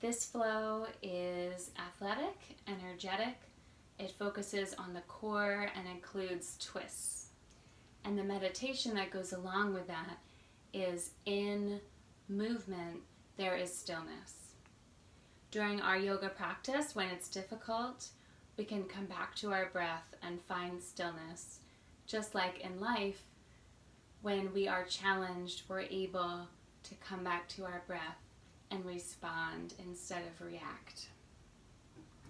This flow is athletic, energetic. It focuses on the core and includes twists. And the meditation that goes along with that is in movement, there is stillness. During our yoga practice, when it's difficult, we can come back to our breath and find stillness. Just like in life, when we are challenged, we're able to come back to our breath and respond instead of react.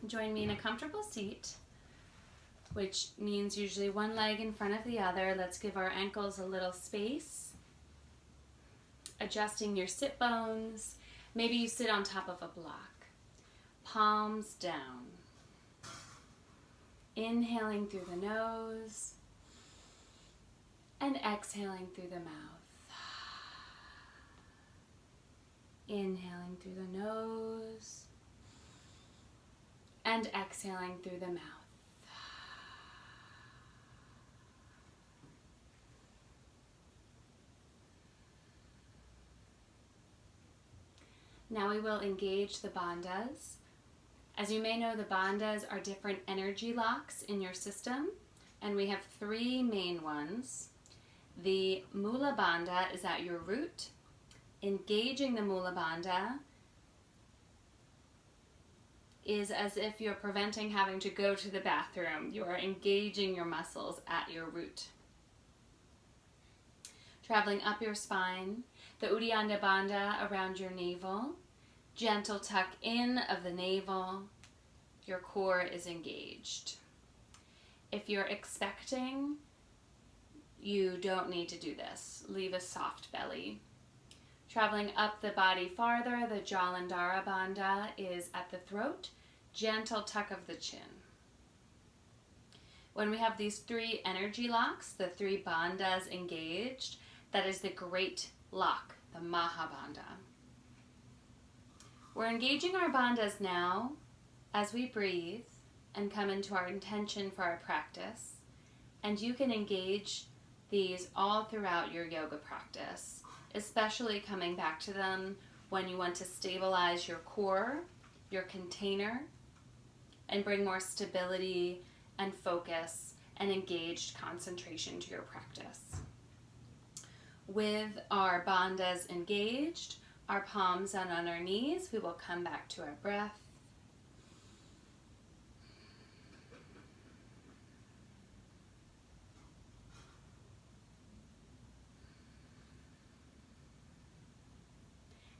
Join me in a comfortable seat, which means usually one leg in front of the other. Let's give our ankles a little space. Adjusting your sit bones. Maybe you sit on top of a block. Palms down. Inhaling through the nose and exhaling through the mouth. Inhaling through the nose and exhaling through the mouth. Now we will engage the bandhas. As you may know, the bandhas are different energy locks in your system, and we have three main ones. The Mula Bandha is at your root. Engaging the Mula Bandha is as if you're preventing having to go to the bathroom. You are engaging your muscles at your root. Traveling up your spine, the Uddiyana Bandha around your navel. Gentle tuck in of the navel. Your core is engaged. If you're expecting, you don't need to do this. Leave a soft belly. Traveling up the body farther, the Jalandhara Bandha is at the throat. Gentle tuck of the chin. When we have these three energy locks, the three bandhas engaged, that is the great lock, the Mahabandha. We're engaging our bandhas now as we breathe and come into our intention for our practice. And you can engage these all throughout your yoga practice, especially coming back to them when you want to stabilize your core, your container, and bring more stability and focus and engaged concentration to your practice. With our bandhas engaged, our palms down on our knees, we will come back to our breath.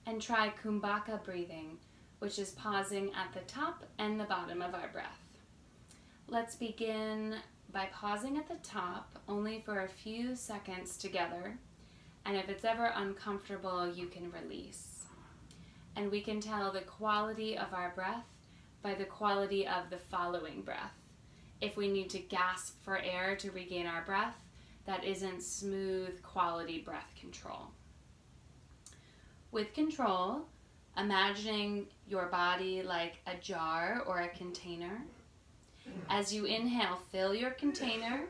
And try Kumbhaka breathing, which is pausing at the top and the bottom of our breath. Let's begin by pausing at the top only for a few seconds together. And if it's ever uncomfortable, you can release. And we can tell the quality of our breath by the quality of the following breath. If we need to gasp for air to regain our breath, that isn't smooth quality breath control. With control, imagining your body like a jar or a container. As you inhale, fill your container.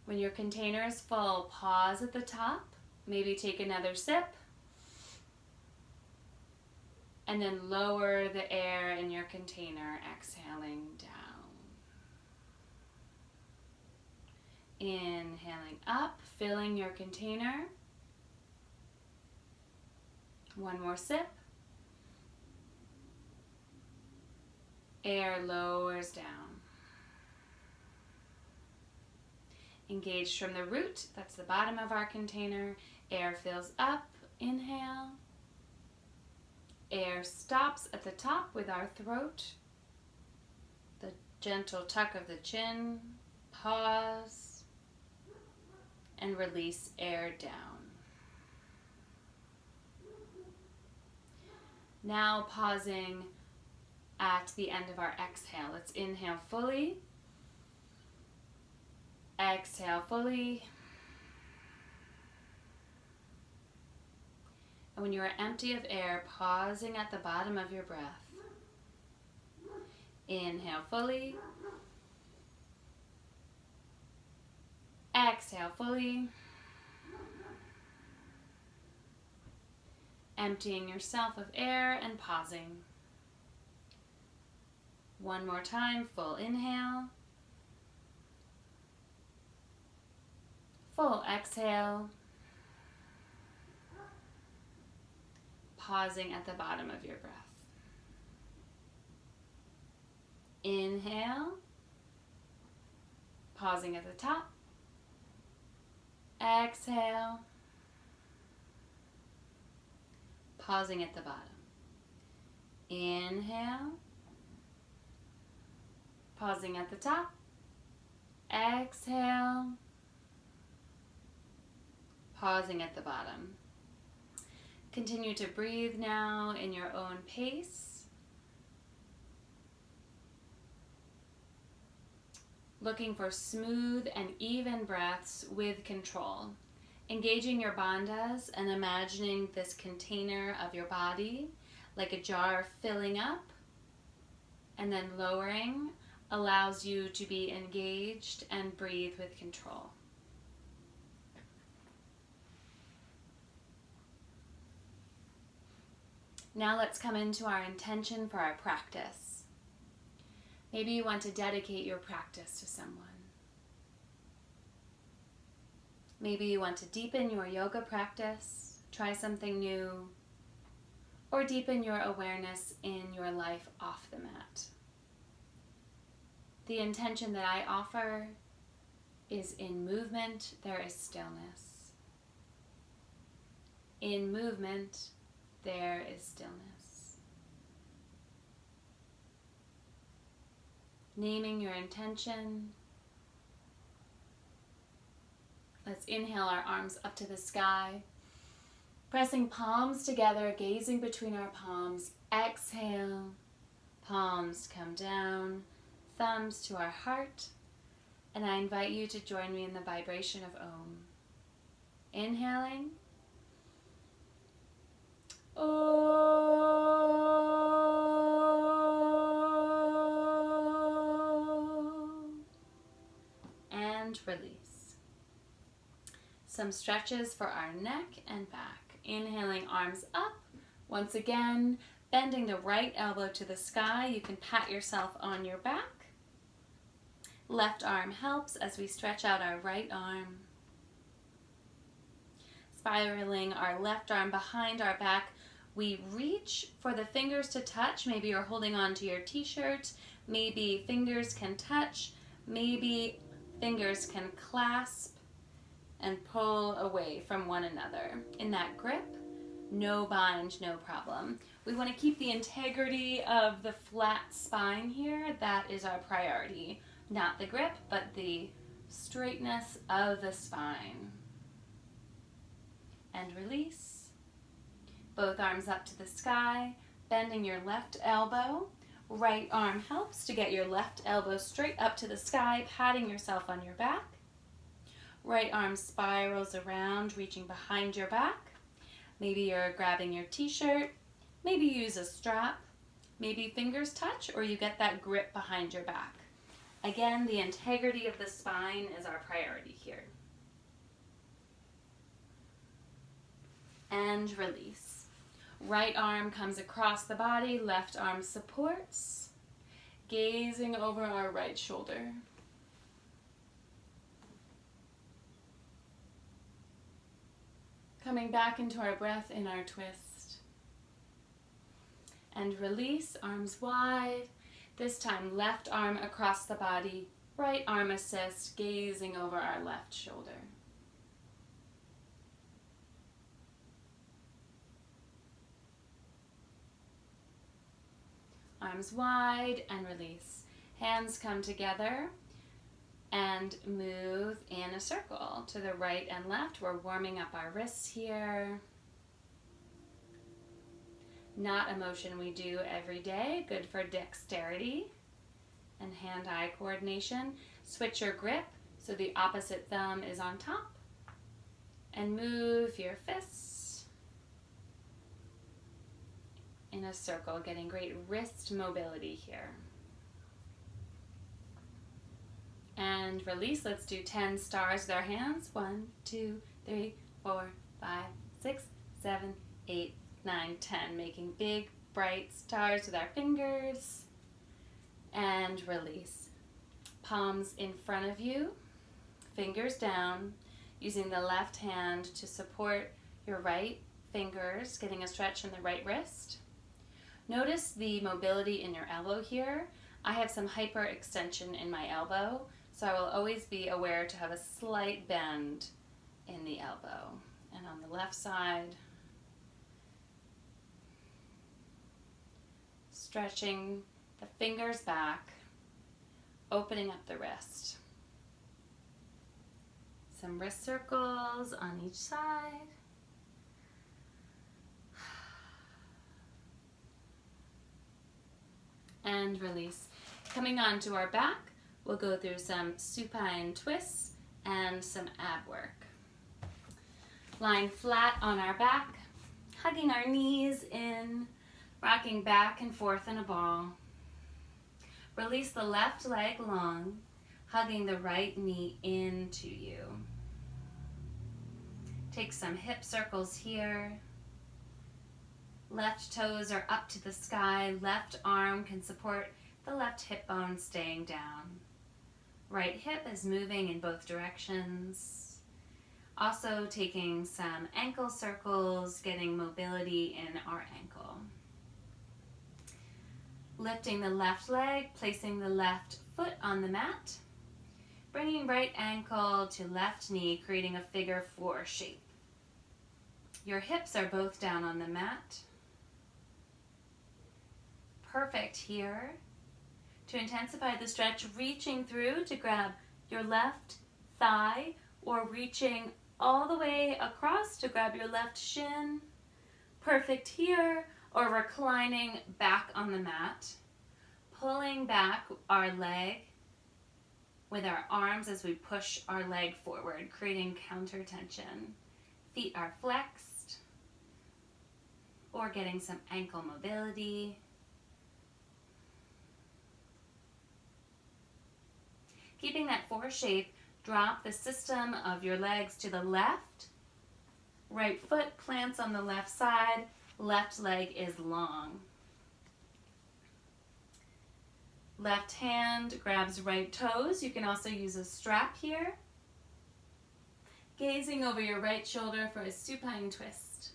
When your container is full, pause at the top, maybe take another sip, and then lower the air in your container, exhaling down. Inhaling up, filling your container. One more sip. Air lowers down. Engaged from the root, that's the bottom of our container. Air fills up, inhale. Air stops at the top with our throat. The gentle tuck of the chin, pause, and release air down. Now pausing at the end of our exhale. Let's inhale fully. Exhale fully. And when you are empty of air, pausing at the bottom of your breath. Inhale fully. Exhale fully. emptying yourself of air and pausing. One more time, full inhale. Full exhale. Pausing at the bottom of your breath. Inhale. Pausing at the top. Exhale. Pausing at the bottom. Inhale. Pausing at the top. Exhale. Pausing at the bottom. Continue to breathe now in your own pace. Looking for smooth and even breaths with control. Engaging your bandhas and imagining this container of your body like a jar filling up and then lowering allows you to be engaged and breathe with control. Now let's come into our intention for our practice. Maybe you want to dedicate your practice to someone. Maybe you want to deepen your yoga practice, try something new, or deepen your awareness in your life off the mat. The intention that I offer is in movement, there is stillness. In movement, there is stillness. Naming your intention. Let's inhale our arms up to the sky. Pressing palms together, gazing between our palms. Exhale. Palms come down. Thumbs to our heart. And I invite you to join me in the vibration of Om. Inhaling. And release. Some stretches for our neck and back. Inhaling, arms up. Once again, bending the right elbow to the sky. You can pat yourself on your back. Left arm helps as we stretch out our right arm. Spiraling our left arm behind our back. We reach for the fingers to touch. Maybe you're holding on to your t-shirt. Maybe fingers can touch. Maybe fingers can clasp and pull away from one another. In that grip, no bind, no problem. We want to keep the integrity of the flat spine here. That is our priority. Not the grip, but the straightness of the spine. And release. Both arms up to the sky, bending your left elbow. Right arm helps to get your left elbow straight up to the sky, patting yourself on your back. Right arm spirals around, reaching behind your back. Maybe you're grabbing your t-shirt. Maybe you use a strap. Maybe fingers touch or you get that grip behind your back. Again, the integrity of the spine is our priority here. And release. Right arm comes across the body, left arm supports, gazing over our right shoulder. Coming back into our breath in our twist. And release, arms wide. This time left arm across the body, right arm assist, gazing over our left shoulder. Arms wide and release. Hands come together and move in a circle to the right and left. We're warming up our wrists here. Not a motion we do every day. Good for dexterity and hand-eye coordination. Switch your grip so the opposite thumb is on top. And move your fists in a circle, getting great wrist mobility here. And release. Let's do 10 stars with our hands. 1, 2, 3, 4, 5, 6, 7, 8, 9, 10, making big, bright stars with our fingers. And release. Palms in front of you, fingers down, using the left hand to support your right fingers, getting a stretch in the right wrist. Notice the mobility in your elbow here. I have some hyperextension in my elbow, so I will always be aware to have a slight bend in the elbow. And on the left side, stretching the fingers back, opening up the wrist. Some wrist circles on each side. And release. Coming onto our back, we'll go through some supine twists and some ab work. Lying flat on our back, hugging our knees in, rocking back and forth in a ball. Release the left leg long, hugging the right knee into you. Take some hip circles here. Left toes are up to the sky. Left arm can support the left hip bone staying down. Right hip is moving in both directions. Also taking some ankle circles, getting mobility in our ankle. Lifting the left leg, placing the left foot on the mat. Bringing right ankle to left knee, creating a figure 4 shape. Your hips are both down on the mat. Perfect here. To intensify the stretch, reaching through to grab your left thigh or reaching all the way across to grab your left shin. Perfect here. Or reclining back on the mat. Pulling back our leg with our arms as we push our leg forward, creating counter tension. Feet are flexed. Or getting some ankle mobility. Keeping that 4 shape, drop the system of your legs to the left. Right foot plants on the left side. Left leg is long. Left hand grabs right toes. You can also use a strap here. Gazing over your right shoulder for a supine twist.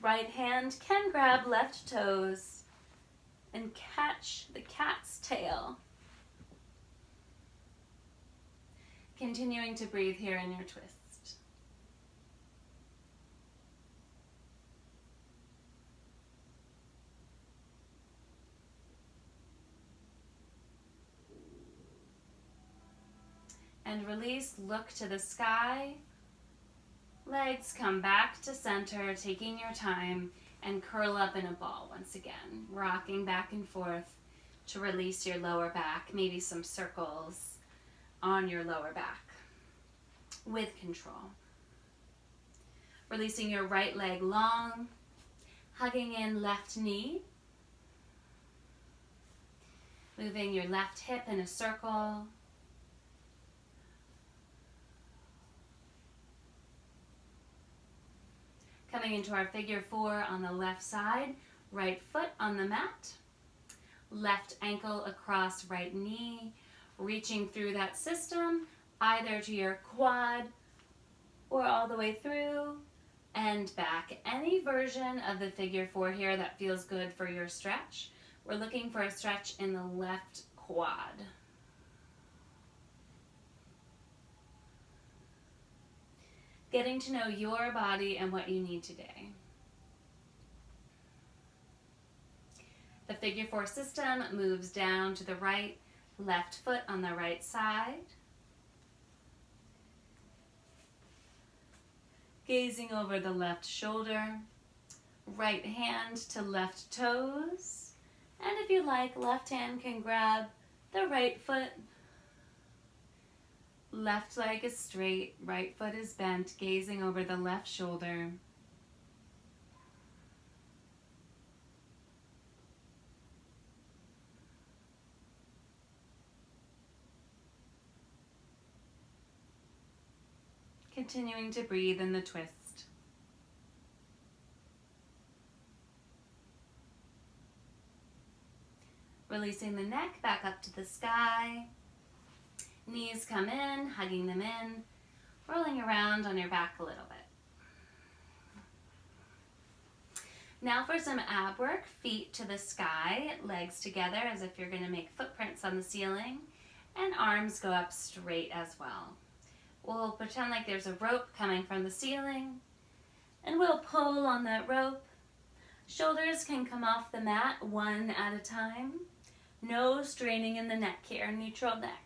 Right hand can grab left toes and catch the cat's tail. Continuing to breathe here in your twist. And release, look to the sky. Legs come back to center, taking your time, and curl up in a ball once again, rocking back and forth to release your lower back, maybe some circles on your lower back with control. Releasing your right leg long, hugging in left knee, moving your left hip in a circle. Coming into our figure 4 on the left side, right foot on the mat, left ankle across right knee, reaching through that system, either to your quad or all the way through and back. Any version of the figure 4 here that feels good for your stretch. We're looking for a stretch in the left quad. Getting to know your body and what you need today. The figure 4 system moves down to the right, left foot on the right side. Gazing over the left shoulder, right hand to left toes. And if you like, left hand can grab the right foot. Left leg is straight, right foot is bent, gazing over the left shoulder. Continuing to breathe in the twist. Releasing the neck back up to the sky. Knees come in, hugging them in, rolling around on your back a little bit. Now for some ab work, feet to the sky, legs together as if you're going to make footprints on the ceiling, and arms go up straight as well. We'll pretend like there's a rope coming from the ceiling, and we'll pull on that rope. Shoulders can come off the mat one at a time. No straining in the neck here, neutral neck.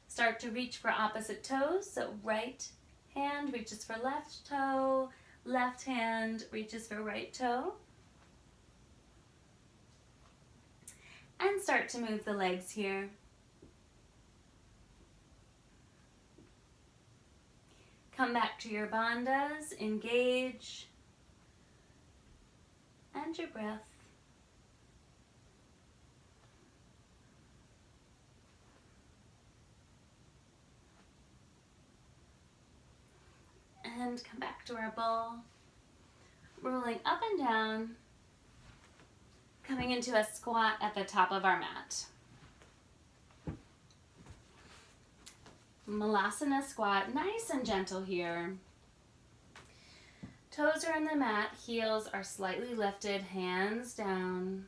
Start to reach for opposite toes, so right hand reaches for left toe, left hand reaches for right toe. And start to move the legs here. Come back to your bandhas, engage, and your breath. And come back to our ball, rolling up and down, coming into a squat at the top of our mat. Malasana squat, nice and gentle here. Toes are on the mat, heels are slightly lifted, hands down,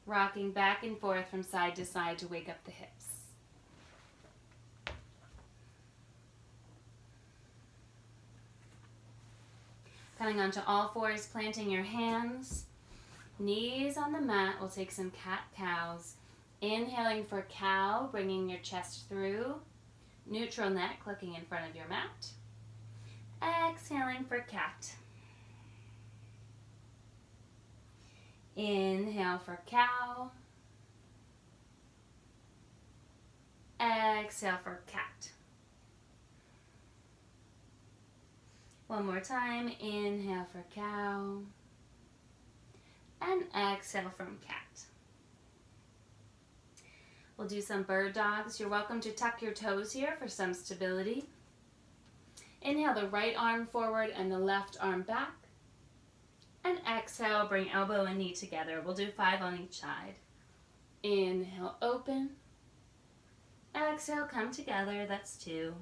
rocking back and forth from side to side to wake up the hips. Coming onto all fours, planting your hands, knees on the mat. We'll take some cat-cows. Inhaling for cow, bringing your chest through. Neutral neck, looking in front of your mat. Exhaling for cat. Inhale for cow. Exhale for cat. One more time, inhale for cow, and exhale from cat. We'll do some bird dogs. You're welcome to tuck your toes here for some stability. Inhale the right arm forward and the left arm back. And exhale, bring elbow and knee together. We'll do 5 on each side. Inhale, open. Exhale, come together. That's 2.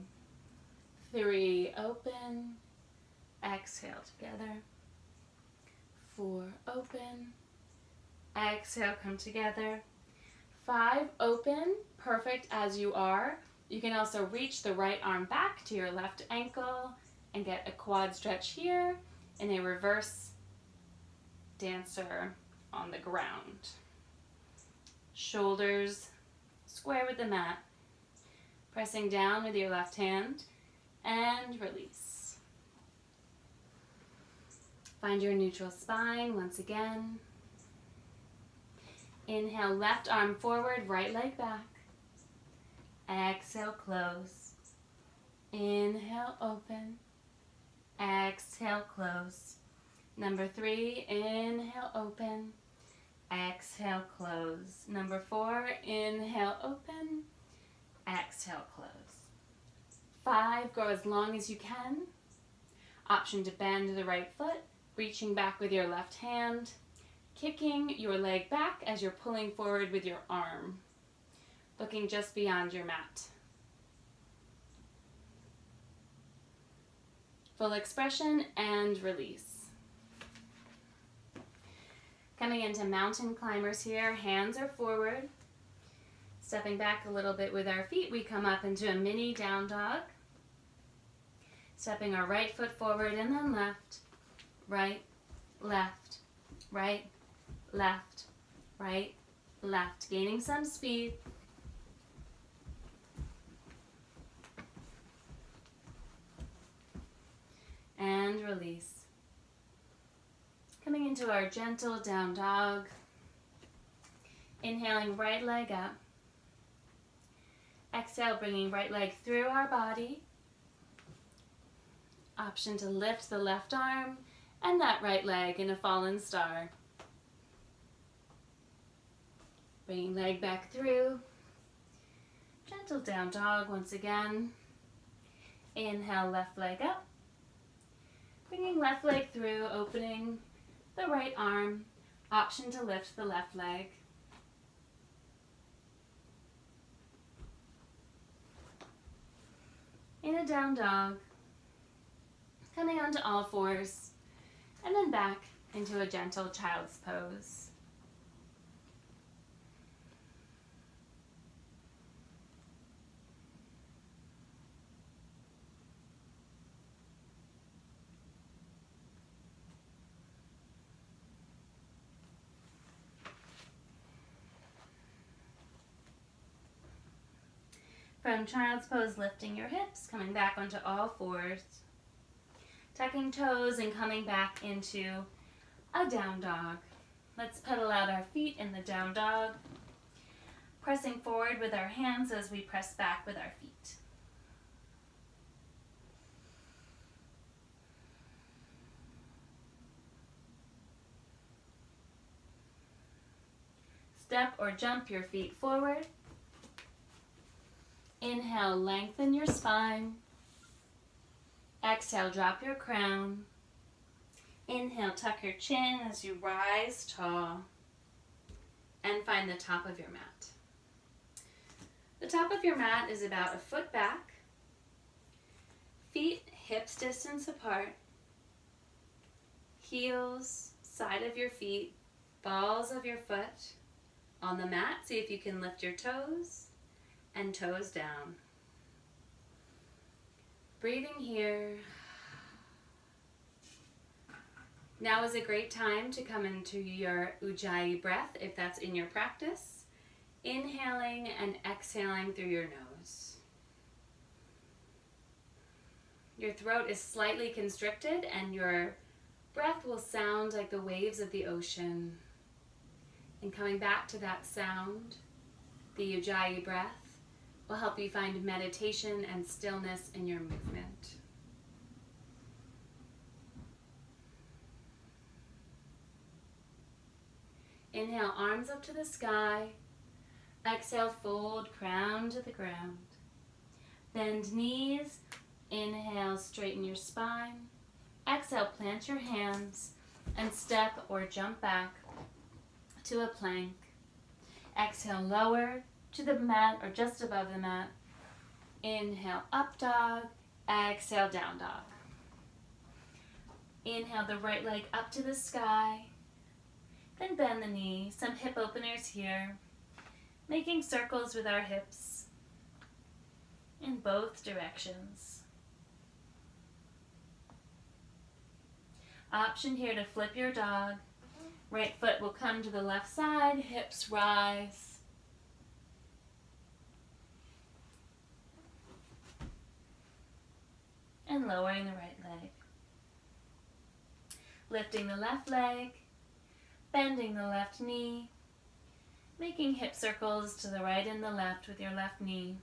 3, open. Exhale together. 4, open. Exhale, come together. 5, open. Perfect as you are. You can also reach the right arm back to your left ankle and get a quad stretch here in a reverse dancer on the ground. Shoulders square with the mat. Pressing down with your left hand and release. Find your neutral spine once again. Inhale, left arm forward, right leg back. Exhale, close. Inhale, open. Exhale, close. Number 3, inhale, open. Exhale, close. Number 4, inhale, open. Exhale, close. 5, go as long as you can. Option to bend the right foot. Reaching back with your left hand, kicking your leg back as you're pulling forward with your arm, looking just beyond your mat. Full expression and release. Coming into mountain climbers here, hands are forward. Stepping back a little bit with our feet, we come up into a mini down dog. Stepping our right foot forward and then left. Right, left, right, left, right, left. Gaining some speed. And release. Coming into our gentle down dog. Inhaling right leg up. Exhale, bringing right leg through our body. Option to lift the left arm and that right leg in a fallen star. Bringing leg back through. Gentle down dog once again. Inhale, left leg up. Bringing left leg through, opening the right arm. Option to lift the left leg. In a down dog, coming onto all fours, and then back into a gentle child's pose. From child's pose, lifting your hips, coming back onto all fours, tucking toes and coming back into a down dog. Let's pedal out our feet in the down dog, pressing forward with our hands as we press back with our feet. Step or jump your feet forward. Inhale, lengthen your spine. Exhale, drop your crown. Inhale, tuck your chin as you rise tall. And find the top of your mat. The top of your mat is about a foot back. Feet hips distance apart. Heels, side of your feet, balls of your foot on the mat. See if you can lift your toes and toes down. Breathing here. Now is a great time to come into your Ujjayi breath if that's in your practice. Inhaling and exhaling through your nose. Your throat is slightly constricted and your breath will sound like the waves of the ocean. And coming back to that sound, the Ujjayi breath, will help you find meditation and stillness in your movement. Inhale, arms up to the sky. Exhale, fold, crown to the ground. Bend knees. Inhale, straighten your spine. Exhale, plant your hands and step or jump back to a plank. Exhale, lower to the mat or just above the mat. Inhale, up dog. Exhale, down dog. Inhale the right leg up to the sky. Then bend the knee. Some hip openers here. Making circles with our hips in both directions. Option here to flip your dog. Right foot will come to the left side, hips rise. And lowering the right leg. Lifting the left leg, bending the left knee, making hip circles to the right and the left with your left knee.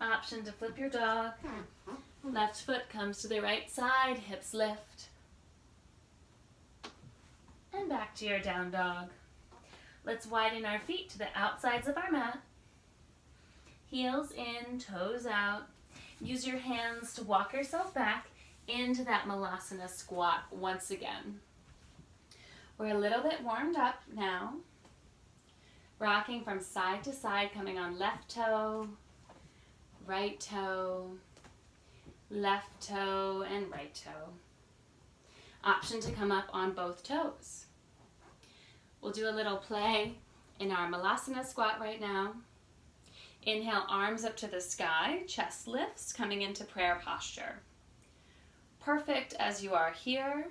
Option to flip your dog. Left foot comes to the right side, hips lift. And back to your down dog. Let's widen our feet to the outsides of our mat. Heels in, toes out. Use your hands to walk yourself back into that Malasana squat once again. We're a little bit warmed up now. Rocking from side to side, coming on left toe, right toe, left toe, and right toe. Option to come up on both toes. We'll do a little play in our Malasana squat right now. Inhale, arms up to the sky, chest lifts, coming into prayer posture. Perfect as you are here.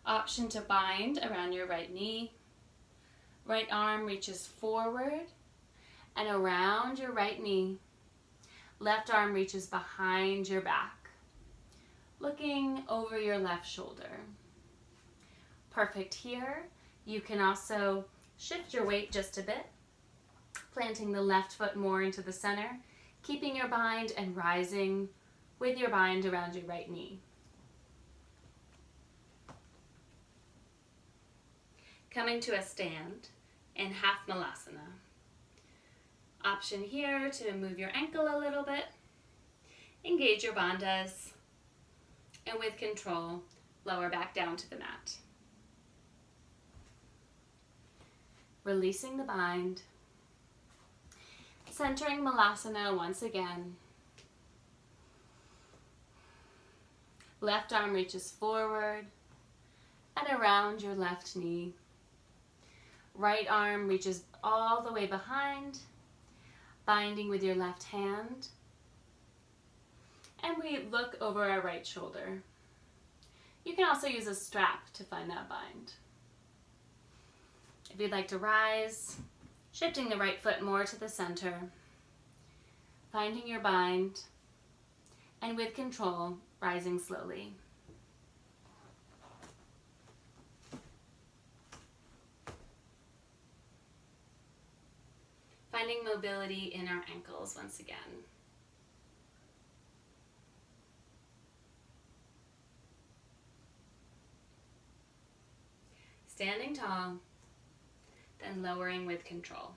Option to bind around your right knee. Right arm reaches forward and around your right knee. Left arm reaches behind your back, looking over your left shoulder. Perfect here. You can also shift your weight just a bit, planting the left foot more into the center, keeping your bind and rising with your bind around your right knee. Coming to a stand in half Malasana. Option here to move your ankle a little bit. Engage your bandhas. And with control, lower back down to the mat. Releasing the bind. Centering Malasana once again. Left arm reaches forward and around your left knee. Right arm reaches all the way behind, binding with your left hand. And we look over our right shoulder. You can also use a strap to find that bind. If you'd like to rise, shifting the right foot more to the center, finding your bind, and with control, rising slowly. Finding mobility in our ankles once again. Standing tall, then lowering with control.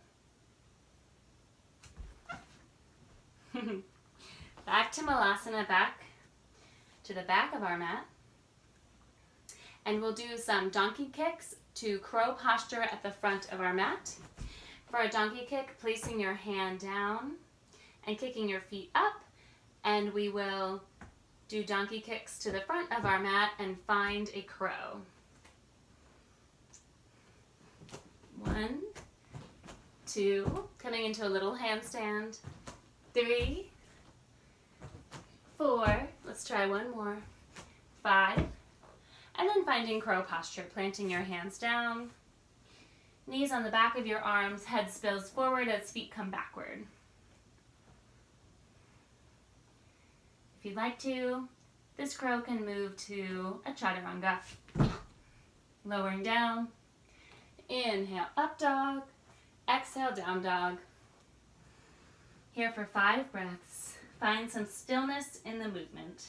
Back to Malasana, back to the back of our mat. And we'll do some donkey kicks to crow posture at the front of our mat. For a donkey kick, placing your hand down and kicking your feet up, and we will do donkey kicks to the front of our mat and find a crow. 1, 2, coming into a little handstand. 3, 4, let's try one more. 5, and then finding crow posture, planting your hands down. Knees on the back of your arms, head spills forward as feet come backward. If you'd like to, this crow can move to a chaturanga. Lowering down. Inhale, up dog. Exhale, down dog. Here for 5 breaths. Find some stillness in the movement.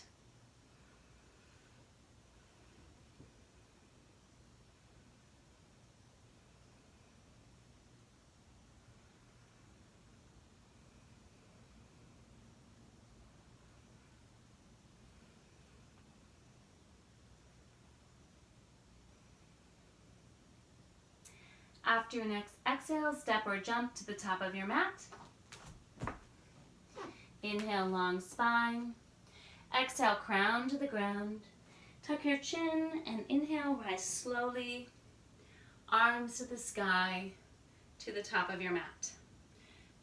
After your next exhale, step or jump to the top of your mat. Inhale, long spine. Exhale, crown to the ground. Tuck your chin and inhale, rise slowly. Arms to the sky, to the top of your mat.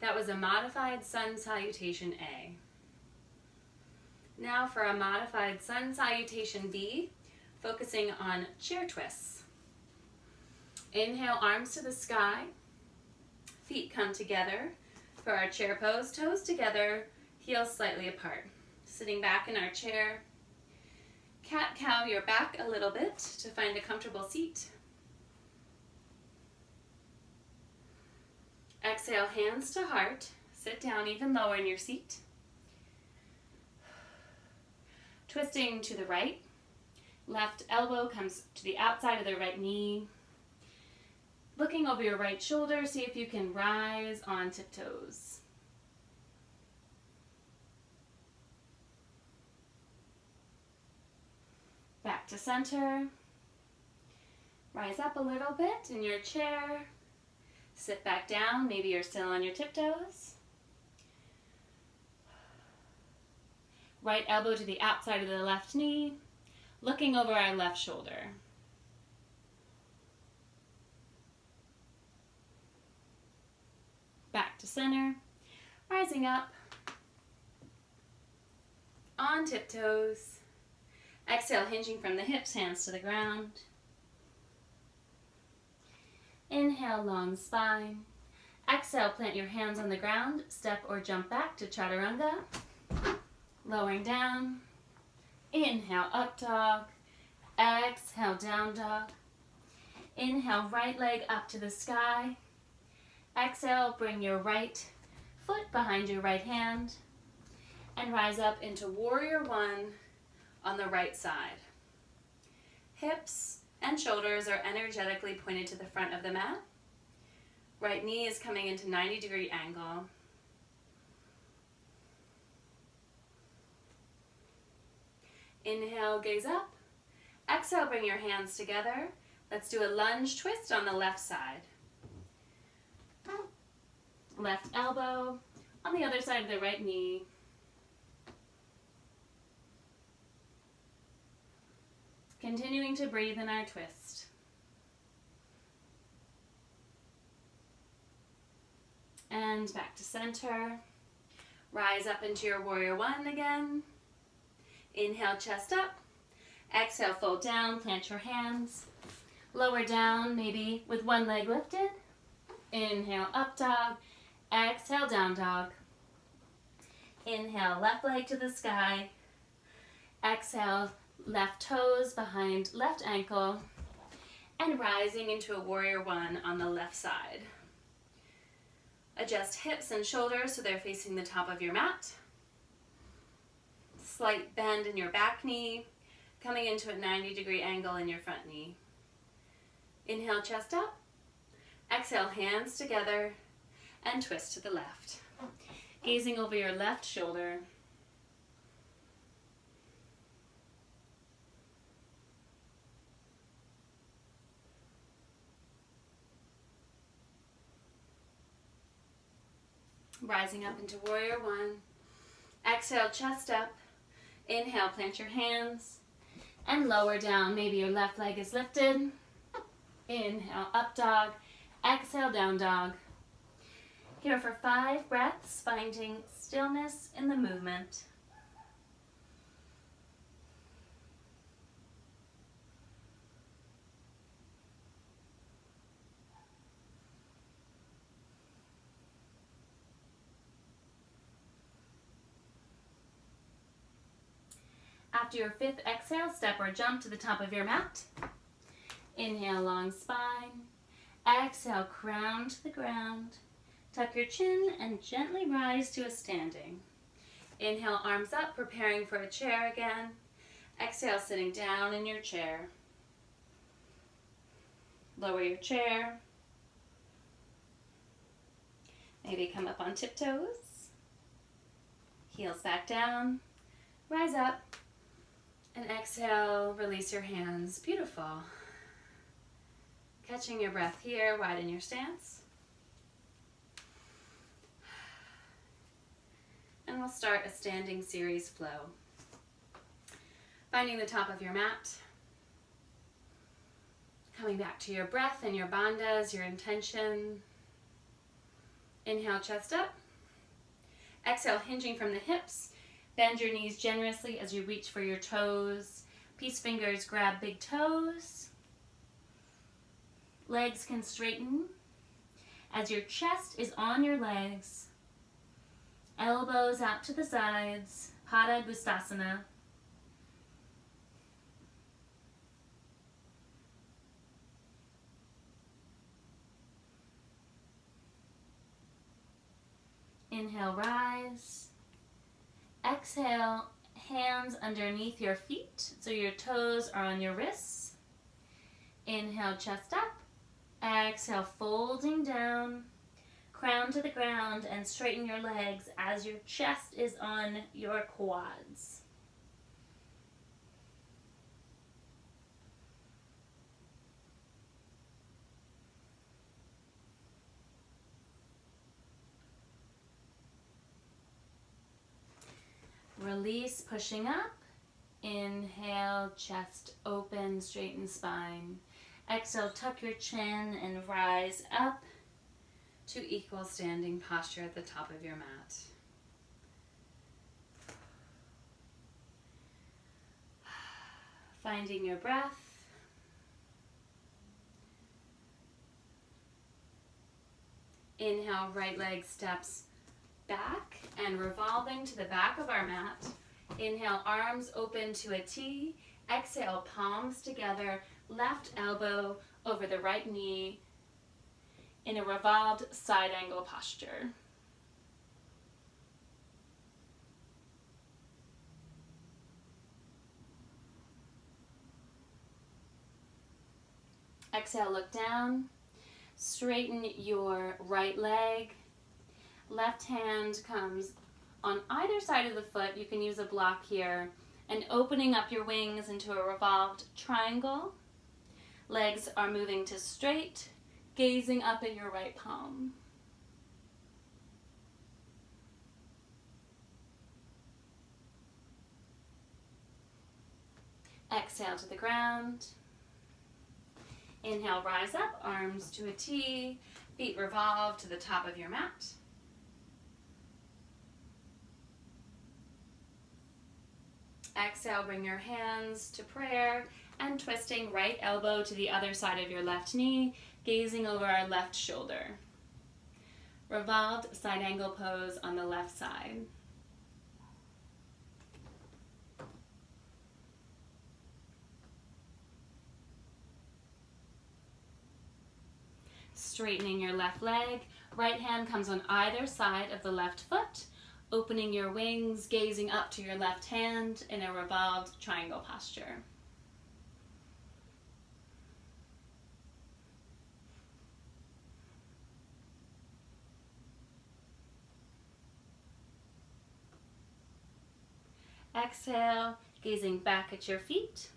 That was a modified sun salutation A. Now for a modified sun salutation B, focusing on chair twists. Inhale, arms to the sky. Feet come together for our chair pose. Toes together, heels slightly apart. Sitting back in our chair. Cat-cow your back a little bit to find a comfortable seat. Exhale, hands to heart. Sit down even lower in your seat. Twisting to the right. Left elbow comes to the outside of the right knee. Looking over your right shoulder, see if you can rise on tiptoes. Back to center. Rise up a little bit in your chair. Sit back down. Maybe you're still on your tiptoes. Right elbow to the outside of the left knee. Looking over our left shoulder. Back to center, rising up, on tiptoes. Exhale, hinging from the hips, hands to the ground. Inhale, long spine. Exhale, plant your hands on the ground, step or jump back to chaturanga. Lowering down. Inhale, up dog. Exhale, down dog. Inhale, right leg up to the sky. Exhale, bring your right foot behind your right hand and rise up into warrior one on the right side. Hips and shoulders are energetically pointed to the front of the mat. Right knee is coming into 90-degree angle. Inhale, gaze up. Exhale, bring your hands together. Let's do a lunge twist on the left side. Left elbow on the other side of the right knee. Continuing to breathe in our twist. And back to center. Rise up into your warrior one again. Inhale, chest up. Exhale, fold down, plant your hands. Lower down, maybe with one leg lifted. Inhale, up dog. Exhale, down dog. Inhale, left leg to the sky. Exhale, left toes behind left ankle. And rising into a warrior one on the left side. Adjust hips and shoulders so they're facing the top of your mat. Slight bend in your back knee, coming into a 90-degree angle in your front knee. Inhale, chest up. Exhale, hands together, and twist to the left. Gazing over your left shoulder. Rising up into warrior one. Exhale, chest up. Inhale, plant your hands. And lower down, maybe your left leg is lifted. Inhale, up dog. Exhale, down dog. Here for 5 breaths, finding stillness in the movement. After your 5th exhale, step or jump to the top of your mat. Inhale, long spine. Exhale, crown to the ground. Tuck your chin and gently rise to a standing. Inhale, arms up, preparing for a chair again. Exhale, sitting down in your chair. Lower your chair. Maybe come up on tiptoes. Heels back down. Rise up. And exhale, release your hands. Beautiful. Catching your breath here, widen your stance. And we'll start a standing series flow. Finding the top of your mat. Coming back to your breath and your bandhas, your intention. Inhale, chest up. Exhale, hinging from the hips. Bend your knees generously as you reach for your toes. Peace fingers grab big toes. Legs can straighten as your chest is on your legs. Elbows out to the sides. Pada Gustasana. Inhale, rise. Exhale, hands underneath your feet so your toes are on your wrists. Inhale, chest up. Exhale, folding down. Crown to the ground and straighten your legs as your chest is on your quads. Release, pushing up. Inhale, chest open, straighten spine. Exhale, tuck your chin and rise up to equal standing posture at the top of your mat. Finding your breath. Inhale, right leg steps back and revolving to the back of our mat. Inhale, arms open to a T. Exhale, palms together, left elbow over the right knee in a revolved side angle posture. Exhale, look down. Straighten your right leg. Left hand comes on either side of the foot. You can use a block here And opening up your wings into a revolved triangle. Legs are moving to straight, gazing up at your right palm. Exhale to the ground. Inhale, rise up, arms to a T, feet revolve to the top of your mat. Exhale, bring your hands to prayer and twisting right elbow to the other side of your left knee, gazing over our left shoulder. Revolved side angle pose on the left side. Straightening your left leg, right hand comes on either side of the left foot, opening your wings, gazing up to your left hand in a revolved triangle posture. Exhale, gazing back at your feet.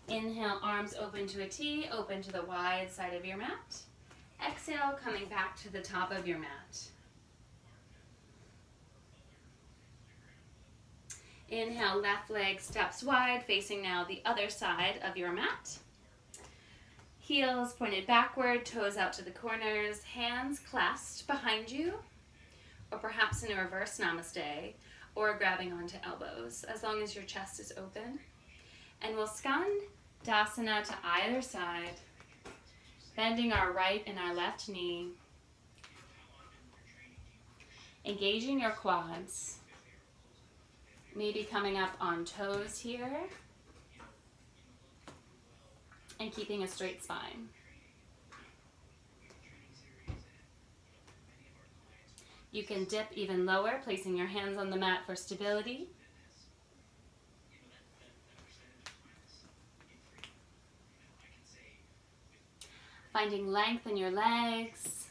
Inhale, arms open to a T, open to the wide side of your mat. Exhale, coming back to the top of your mat. Inhale, left leg steps wide, facing now the other side of your mat. Heels pointed backward, toes out to the corners, hands clasped behind you, or perhaps in a reverse namaste, or grabbing onto elbows, as long as your chest is open. And we'll skandasana to either side, bending our right and our left knee, engaging your quads, maybe coming up on toes here, and keeping a straight spine. You can dip even lower, placing your hands on the mat for stability. Finding length in your legs.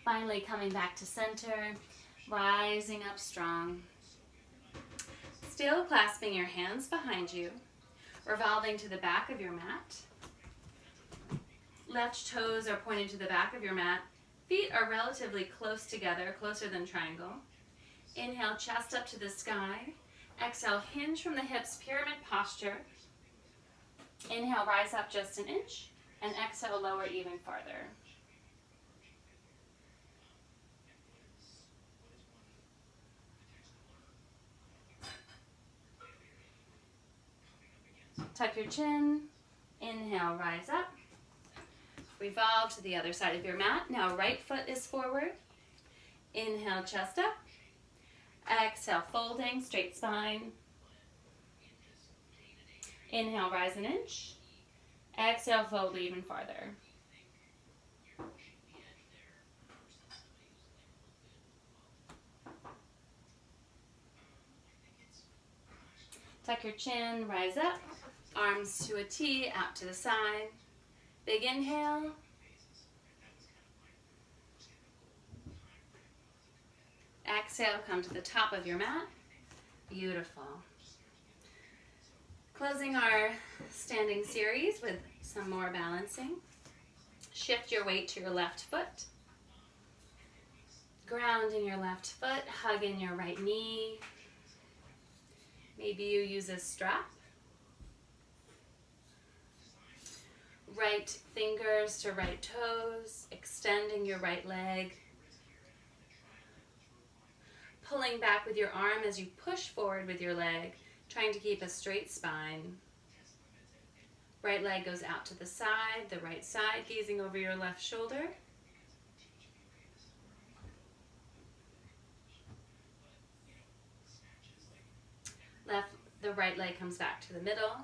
Finally coming back to center, rising up strong. Still clasping your hands behind you, revolving to the back of your mat. Left toes are pointed to the back of your mat. Feet are relatively close together, closer than triangle. Inhale, chest up to the sky. Exhale, hinge from the hips, pyramid posture. Inhale, rise up just an inch, and exhale, lower even farther. Tuck your chin. Inhale, rise up. Revolve to the other side of your mat. Now right foot is forward. Inhale, chest up. Exhale, folding, straight spine. Inhale, rise an inch. Exhale, fold even farther. Tuck your chin, rise up. Arms to a T, out to the side. Big inhale. Exhale, come to the top of your mat. Beautiful. Closing our standing series with some more balancing. Shift your weight to your left foot. Ground in your left foot, hug in your right knee. Maybe you use a strap. Right fingers to right toes, extending your right leg. Pulling back with your arm as you push forward with your leg, trying to keep a straight spine. Right leg goes out to the side, the right side gazing over your left shoulder. The right leg comes back to the middle.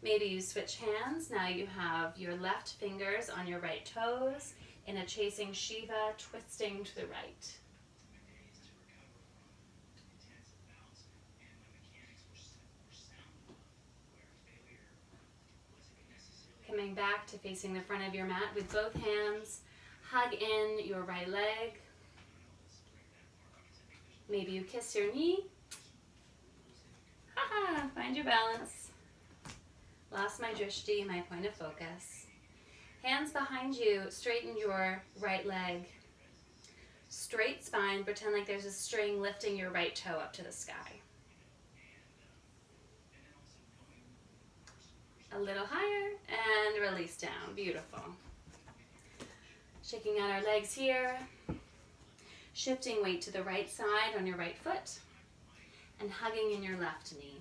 Maybe you switch hands. Now you have your left fingers on your right toes in a chasing Shiva, twisting to the right. Coming back to facing the front of your mat with both hands. Hug in your right leg. Maybe you kiss your knee. Haha, find your balance. Lost my drishti, my point of focus. Hands behind you, straighten your right leg. Straight spine, pretend like there's a string lifting your right toe up to the sky. A little higher, and release down. Beautiful. Shaking out our legs here. Shifting weight to the right side on your right foot, and hugging in your left knee.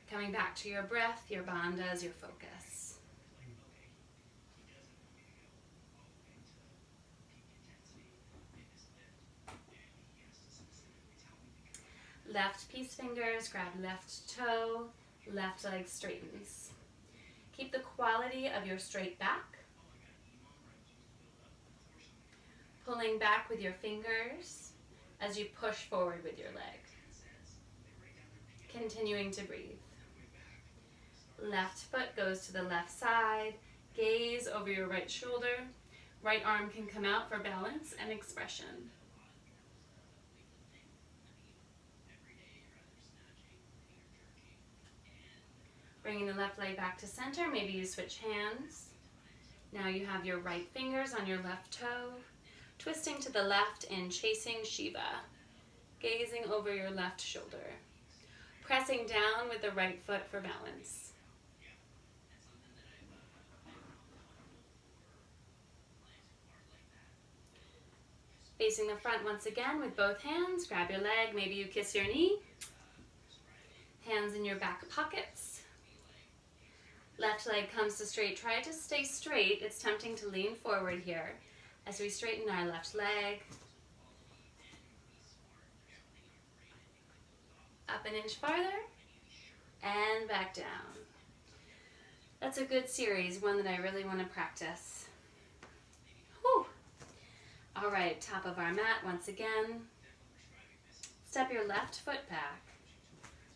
Coming back to your breath, your bandhas, your focus. Left peace fingers, grab left toe, left leg straightens. Keep the quality of your straight back. Pulling back with your fingers as you push forward with your leg. Continuing to breathe. Left foot goes to the left side. Gaze over your right shoulder. Right arm can come out for balance and expression. Bringing the left leg back to center. Maybe you switch hands. Now you have your right fingers on your left toe. Twisting to the left in chasing Shiva. Gazing over your left shoulder. Pressing down with the right foot for balance. Facing the front once again with both hands. Grab your leg, maybe you kiss your knee. Hands in your back pockets. Left leg comes to straight. Try to stay straight. It's tempting to lean forward here as we straighten our left leg. Up an inch farther, and back down. That's a good series, one that I really want to practice. Whew. All right, top of our mat once again. Step your left foot back.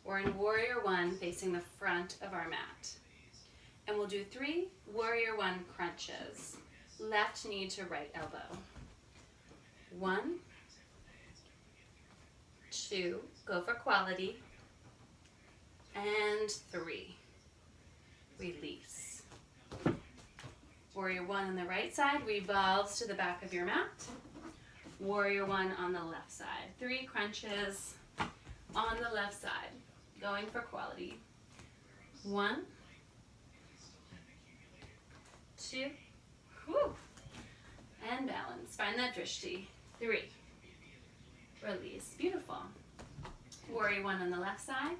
We're in Warrior One, facing the front of our mat. And we'll do 3 Warrior One crunches. Left knee to right elbow. 1, 2, go for quality, and 3. Release. Warrior One on the right side revolves to the back of your mat. Warrior One on the left side. 3 crunches on the left side, going for quality. 1, 2, whew, and balance. Find that drishti. 3. Release. Beautiful. Warrior One on the left side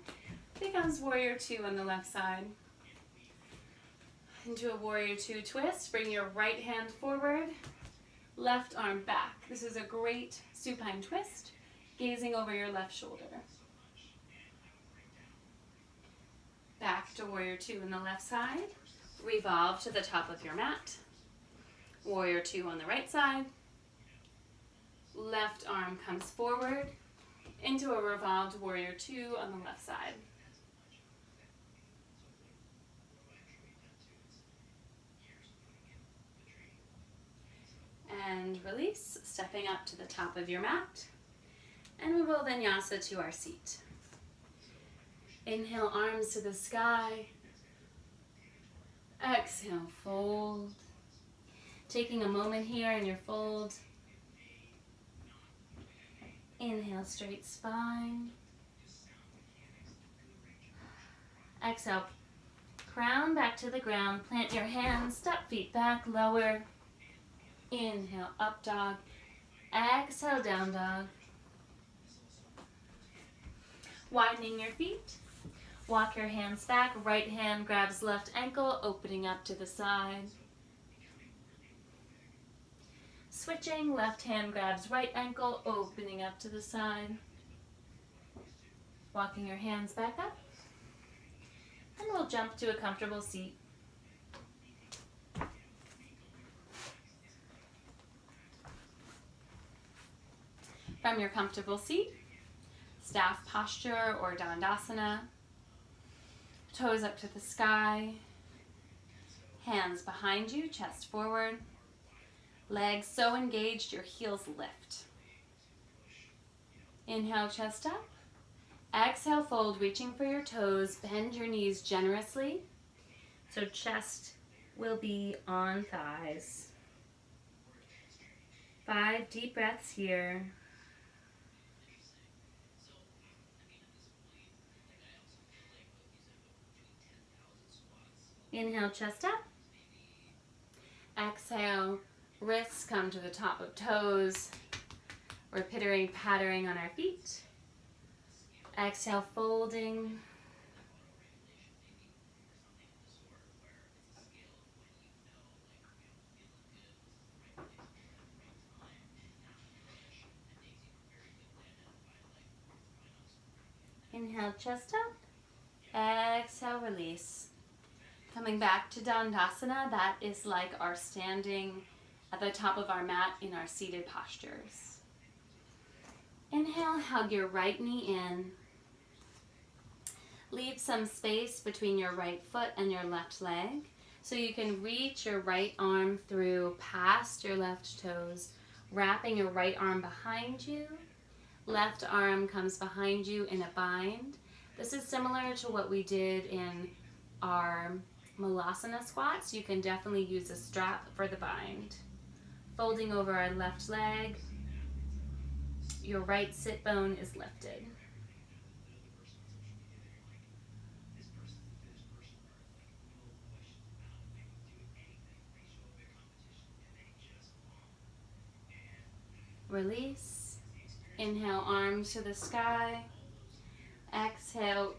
becomes Warrior Two on the left side. Into a Warrior Two twist. Bring your right hand forward, left arm back. This is a great supine twist, gazing over your left shoulder. Back to Warrior Two on the left side. Revolve to the top of your mat. Warrior Two on the right side. Left arm comes forward into a revolved Warrior Two on the left side. And release, stepping up to the top of your mat. And we will vinyasa to our seat. Inhale, arms to the sky. Exhale, fold. Taking a moment here in your fold. Inhale, straight spine. Exhale, crown back to the ground. Plant your hands, step feet back, lower. Inhale, up dog. Exhale, down dog. Widening your feet. Walk your hands back. Right hand grabs left ankle, opening up to the side. Switching, left hand grabs right ankle, opening up to the side. Walking your hands back up. And we'll jump to a comfortable seat. From your comfortable seat, staff posture or dandasana. Toes up to the sky. Hands behind you, chest forward. Legs so engaged your heels lift. Inhale, chest up. Exhale, fold, reaching for your toes. Bend your knees generously. So chest will be on thighs. 5 deep breaths here. Inhale, chest up. Exhale, wrists come to the top of toes. We're pittering, pattering on our feet. Exhale, folding. Inhale, chest up. Exhale, release. Coming back to Dandasana, that is like our standing at the top of our mat in our seated postures. Inhale, hug your right knee in. Leave some space between your right foot and your left leg so you can reach your right arm through past your left toes, wrapping your right arm behind you. Left arm comes behind you in a bind. This is similar to what we did in our Malasana squats. You can definitely use a strap for the bind. Folding over our left leg, your right sit bone is lifted. Release. Inhale, arms to the sky. Exhale,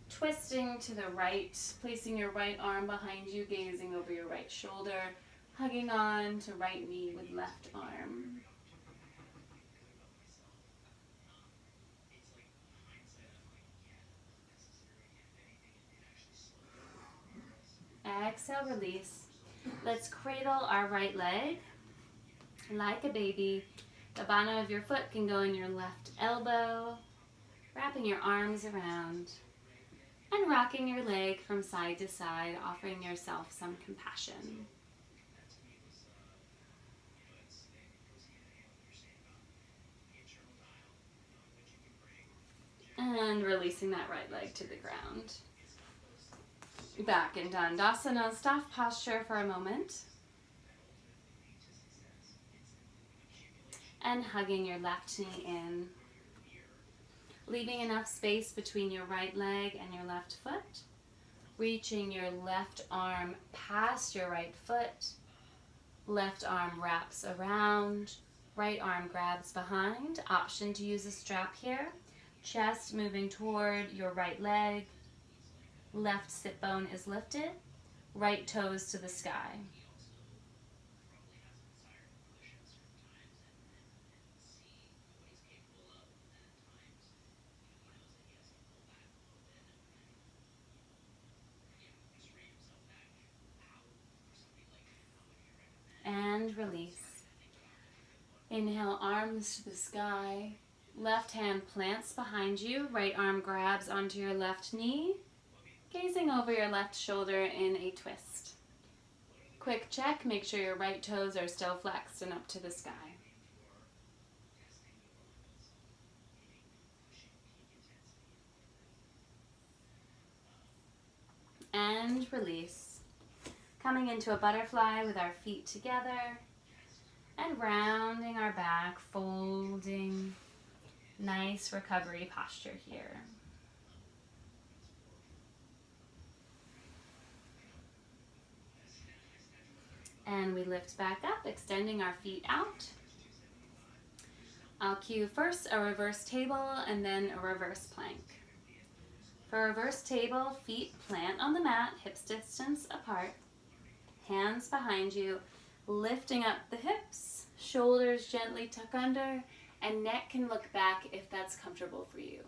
twisting to the right, placing your right arm behind you, gazing over your right shoulder, hugging on to right knee with left arm. Exhale, release. Let's cradle our right leg like a baby. The bottom of your foot can go in your left elbow, wrapping your arms around and rocking your leg from side to side, offering yourself some compassion. And releasing that right leg to the ground. Back in Dandasana, staff posture for a moment. And hugging your left knee in. Leaving enough space between your right leg and your left foot. Reaching your left arm past your right foot. Left arm wraps around. Right arm grabs behind. Option to use a strap here. Chest moving toward your right leg. Left sit bone is lifted. Right toes to the sky. And release. Inhale, arms to the sky. Left hand plants behind you. Right arm grabs onto your left knee. Gazing over your left shoulder in a twist. Quick check, make sure your right toes are still flexed and up to the sky. And release. Coming into a butterfly with our feet together and rounding our back, folding. Nice recovery posture here. And we lift back up, extending our feet out. I'll cue first a reverse table and then a reverse plank. For reverse table, feet plant on the mat, hips distance apart, hands behind you, lifting up the hips, shoulders gently tuck under, and neck can look back if that's comfortable for you.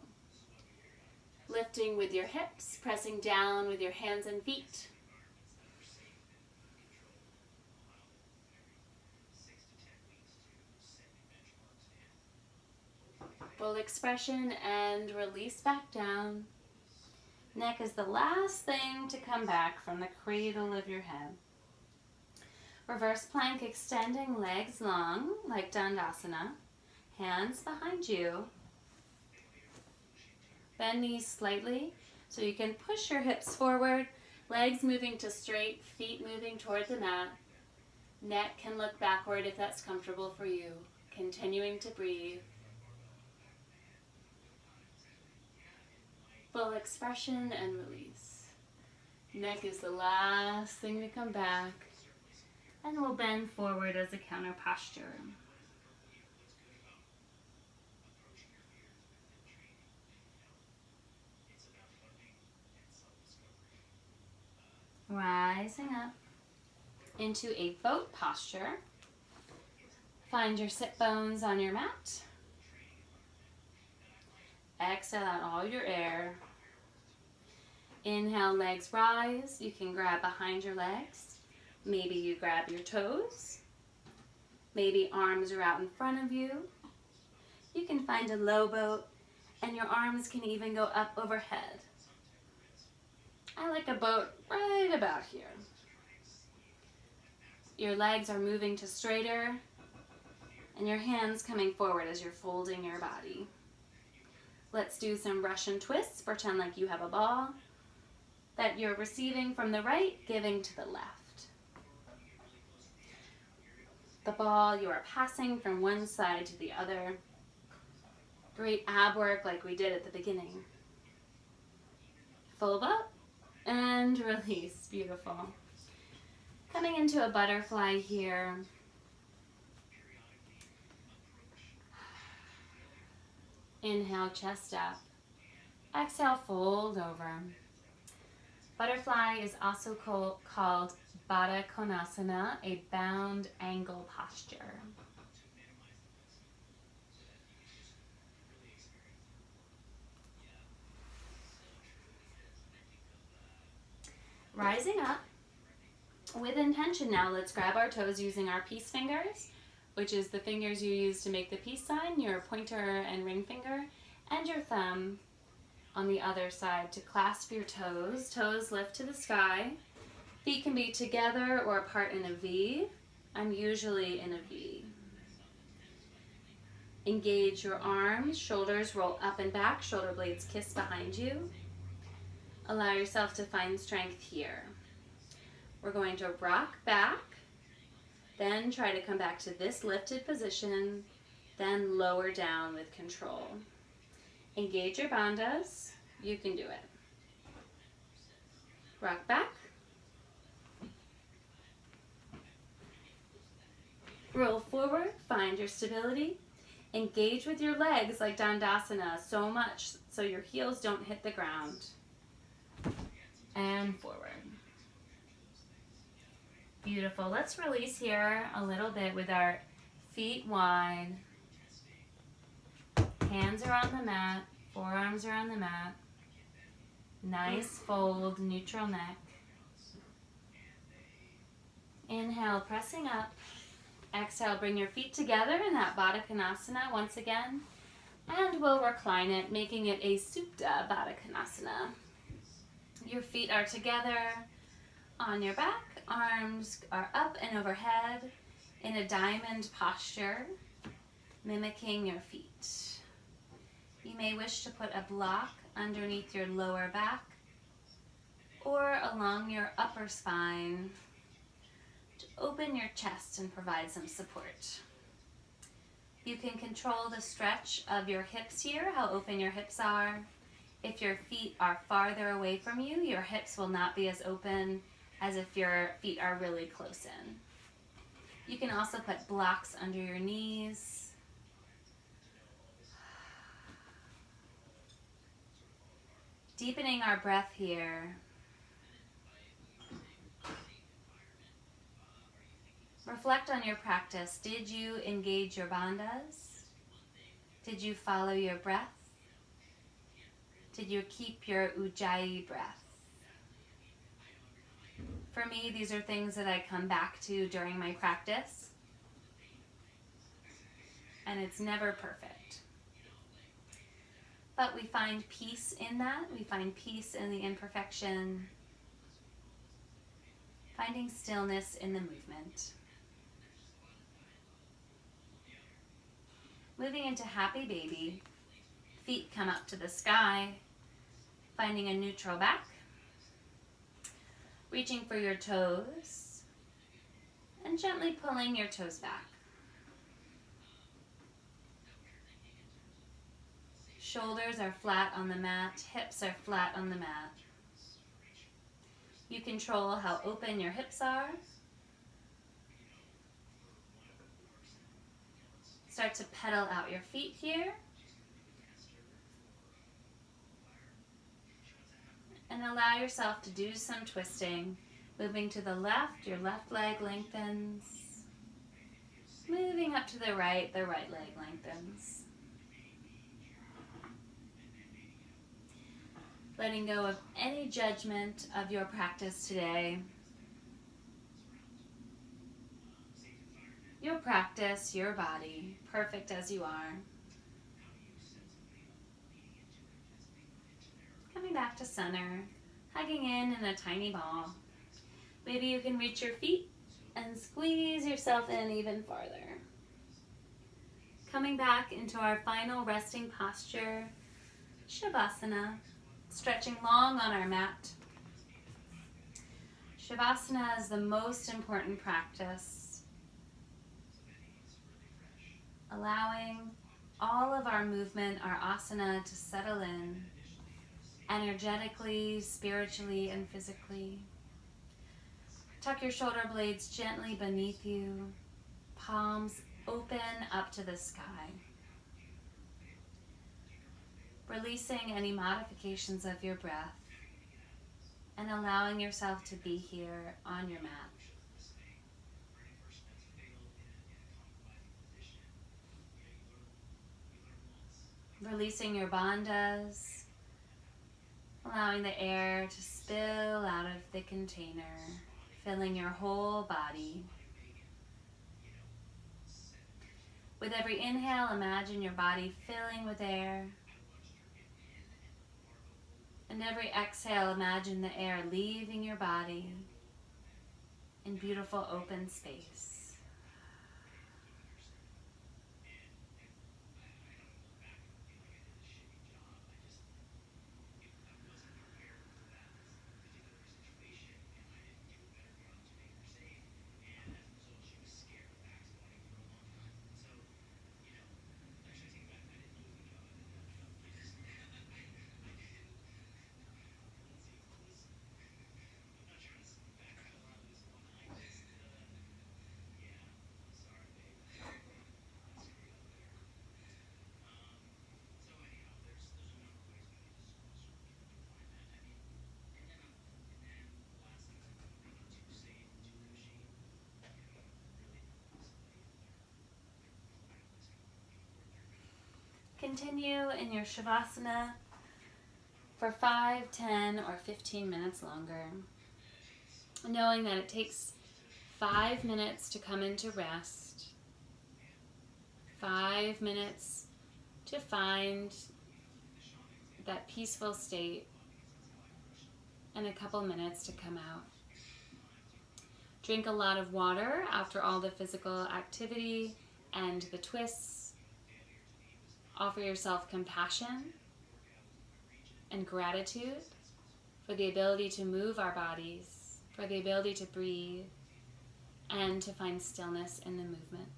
Lifting with your hips, pressing down with your hands and feet. Full expression and release back down. Neck is the last thing to come back from the cradle of your head. Reverse plank, extending legs long like Dandasana. Hands behind you. Bend knees slightly so you can push your hips forward, legs moving to straight, feet moving toward the mat. Neck can look backward if that's comfortable for you. Continuing to breathe. Full expression and release. Neck is the last thing to come back. And we'll bend forward as a counter posture. Rising up into a boat posture. Find your sit bones on your mat. Exhale out all your air. Inhale, legs rise. You can grab behind your legs. Maybe you grab your toes. Maybe arms are out in front of you. You can find a low boat, and your arms can even go up overhead. I like a boat right about here. Your legs are moving to straighter, and your hands coming forward as you're folding your body. Let's do some Russian twists. Pretend like you have a ball that you're receiving from the right, giving to the left. The ball you are passing from one side to the other. Great ab work like we did at the beginning. Fold up and release. Beautiful. Coming into a butterfly here. Inhale, chest up. Exhale, fold over. Butterfly is also called Baddha Konasana, a bound angle posture. Rising up. With intention now, let's grab our toes using our peace fingers, which is the fingers you use to make the peace sign, your pointer and ring finger, and your thumb on the other side to clasp your toes. Toes lift to the sky. Feet can be together or apart in a V. I'm usually in a V. Engage your arms, shoulders roll up and back, shoulder blades kiss behind you. Allow yourself to find strength here. We're going to rock back, then try to come back to this lifted position, then lower down with control. Engage your bandhas. You can do it. Rock back. Roll forward, find your stability. Engage with your legs like Dandasana so much so your heels don't hit the ground. And forward. Beautiful. Let's release here a little bit with our feet wide. Hands are on the mat. Forearms are on the mat. Nice fold, neutral neck. Inhale, pressing up. Exhale, bring your feet together in that Baddha Konasana once again. And we'll recline it, making it a Supta Baddha Konasana. Your feet are together on your back. Arms are up and overhead in a diamond posture, mimicking your feet. You may wish to put a block underneath your lower back or along your upper spine to open your chest and provide some support. You can control the stretch of your hips here, how open your hips are. If your feet are farther away from you, your hips will not be as open as if your feet are really close in. You can also put blocks under your knees. Deepening our breath here. Reflect on your practice. Did you engage your bandhas? Did you follow your breath? Did you keep your ujjayi breath? For me, these are things that I come back to during my practice, and it's never perfect. But we find peace in that. We find peace in the imperfection, finding stillness in the movement. Moving into happy baby, feet come up to the sky, Finding a neutral back. Reaching for your toes and gently pulling your toes back. Shoulders are flat on the mat, hips are flat on the mat. You control how open your hips are. Start to pedal out your feet here. And allow yourself to do some twisting. Moving to the left, your left leg lengthens. Moving up to the right leg lengthens. Letting go of any judgment of your practice today. Your practice, your body, perfect as you are. Coming back to center, hugging in a tiny ball. Maybe you can reach your feet and squeeze yourself in even farther. Coming back into our final resting posture, Shavasana. Stretching long on our mat. Shavasana is the most important practice. Allowing all of our movement, our asana, to settle in energetically, spiritually, and physically. Tuck your shoulder blades gently beneath you, palms open up to the sky. Releasing any modifications of your breath and allowing yourself to be here on your mat. Releasing your bandhas, allowing the air to spill out of the container, filling your whole body. With every inhale, imagine your body filling with air. And every exhale, imagine the air leaving your body in beautiful open space. Continue in your Shavasana for 5, 10, or 15 minutes longer, knowing that it takes 5 minutes to come into rest, 5 minutes to find that peaceful state, and a couple minutes to come out. Drink a lot of water after all the physical activity and the twists. Offer yourself compassion and gratitude for the ability to move our bodies, for the ability to breathe, and to find stillness in the movement.